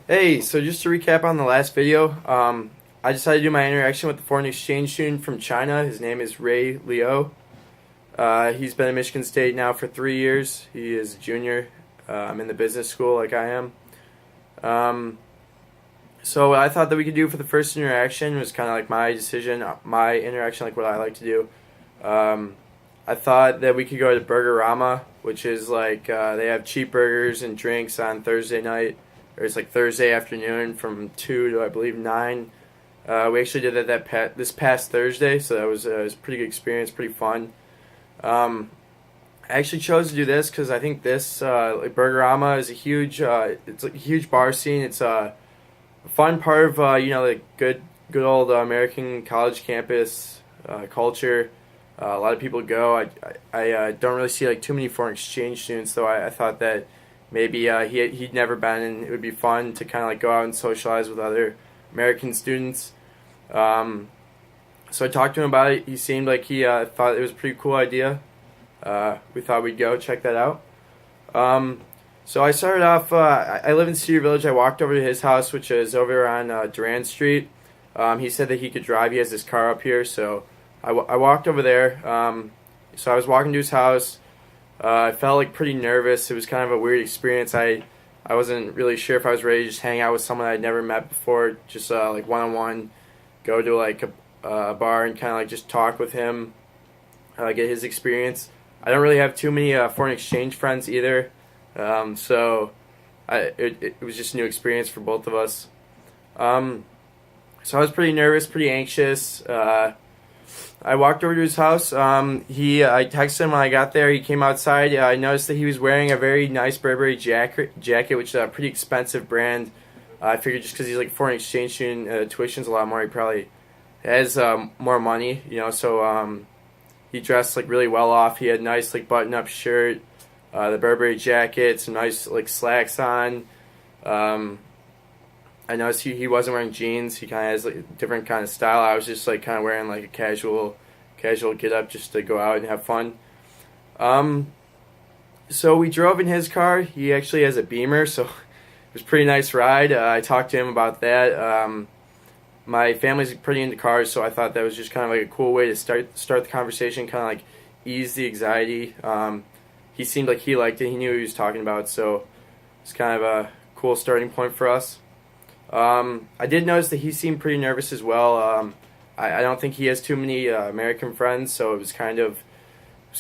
Hey, so just to recap on the last video, I decided to do my interaction with the foreign exchange student from China. His name is Ray Liu. He's been at Michigan State now for 3 years. He is a junior. I'm in the business school like I am. So what I thought that we could do for the first interaction was kind of like my decision, my interaction, like what I like to do. I thought that we could go to Burger Rama, which is like they have cheap burgers and drinks on Thursday night. Or it's like Thursday afternoon from 2 to I believe 9. We actually did that this past Thursday, so that was a pretty good experience, pretty fun. I actually chose to do this because I think this like Burger Rama is a huge it's like a huge bar scene. It's a fun part of the good old American college campus culture. A lot of people go. I don't really see like too many foreign exchange students, though. I thought that maybe he'd never been, and it would be fun to kind of like go out and socialize with other American students. So I talked to him about it. He seemed like he thought it was a pretty cool idea. We thought we'd go check that out. So I started off. I live in Cedar Village. I walked over to his house, which is over on Durand Street. He said that he could drive. He has his car up here, so I walked over there. So I was walking to his house. I felt like pretty nervous. It was kind of a weird experience. I wasn't really sure if I was ready to just hang out with someone I'd never met before, just like one-on-one, go to like a bar and kind of like just talk with him, get his experience. I don't really have too many foreign exchange friends either, so it was just a new experience for both of us. So I was pretty nervous, pretty anxious. I walked over to his house. I texted him when I got there. He came outside. I noticed that he was wearing a very nice Burberry jacket, which is a pretty expensive brand. I figured just because he's like foreign exchange student, tuition's a lot more. He probably has more money, So he dressed like really well off. He had a nice like button-up shirt, the Burberry jacket, some nice like slacks on. I noticed he wasn't wearing jeans. He kind of has like a different kind of style. I was just like kind of wearing like a casual get up just to go out and have fun. So we drove in his car. He actually has a Beamer, so it was a pretty nice ride. I talked to him about that. My family's pretty into cars, so I thought that was just kind of like a cool way to start the conversation, kind of like ease the anxiety. He seemed like he liked it. He knew what he was talking about, so it's kind of a cool starting point for us. I did notice that he seemed pretty nervous as well. I don't think he has too many American friends, so it was kind of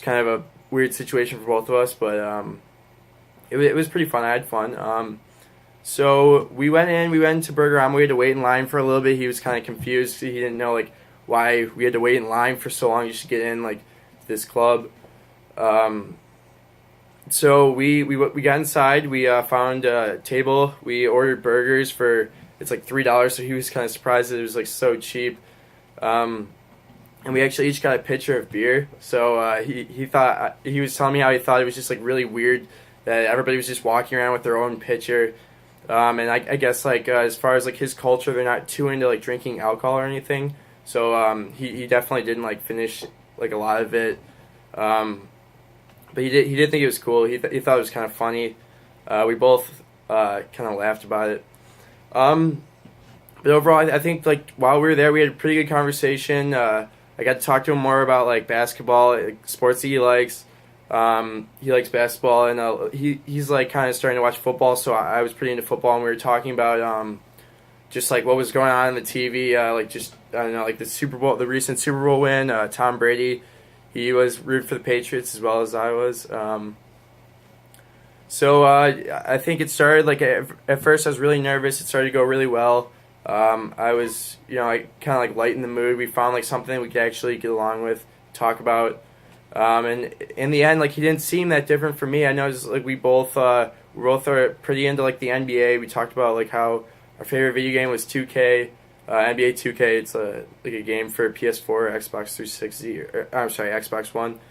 a weird situation for both of us. But it was pretty fun. I had fun. So we went into Burger Rama. We had to wait in line for a little bit. He was kind of confused. He didn't know like why we had to wait in line for so long just to get in like this club. So we got inside. We found a table. We ordered burgers for it's like $3. So he was kind of surprised that it was like so cheap. And we actually each got a pitcher of beer. So he thought he was telling me how he thought it was just like really weird that everybody was just walking around with their own pitcher. And I guess like as far as like his culture, they're not too into like drinking alcohol or anything. So he definitely didn't like finish like a lot of it. But he did think it was cool. He thought it was kind of funny. We both kind of laughed about it. But overall, I think like while we were there, we had a pretty good conversation. I got to talk to him more about like basketball, like, sports that he likes. He likes basketball, and he's like kind of starting to watch football. So I was pretty into football, and we were talking about just like what was going on the TV, like just I don't know, like the recent Super Bowl win, Tom Brady. He was rooting for the Patriots as well as I was. So I think it started like at first I was really nervous. It started to go really well. I was I kind of like lightened the mood. We found like something we could actually get along with, talk about. And in the end, like he didn't seem that different from me. I noticed like we both are pretty into like the NBA. We talked about like how our favorite video game was 2K. NBA 2K, it's like a game for PS4, Xbox 360, I'm sorry, Xbox One.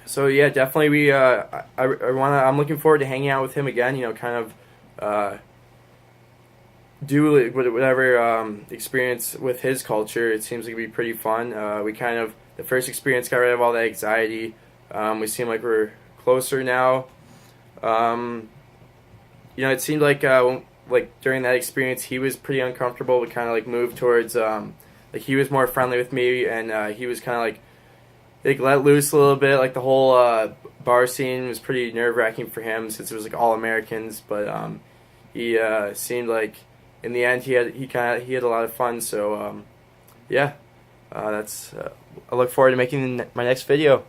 So yeah, definitely I'm looking forward to hanging out with him again. Kind of do whatever experience with his culture. It seems like it'd be pretty fun. The first experience got rid of all that anxiety. We seem like we're closer now. you know, it seemed like during that experience, he was pretty uncomfortable. We kind of like moved towards like he was more friendly with me, and he was kind of like let loose a little bit. Like the whole bar scene was pretty nerve wracking for him since it was like all Americans. But he seemed like in the end he had a lot of fun. So yeah, that's I look forward to making my next video.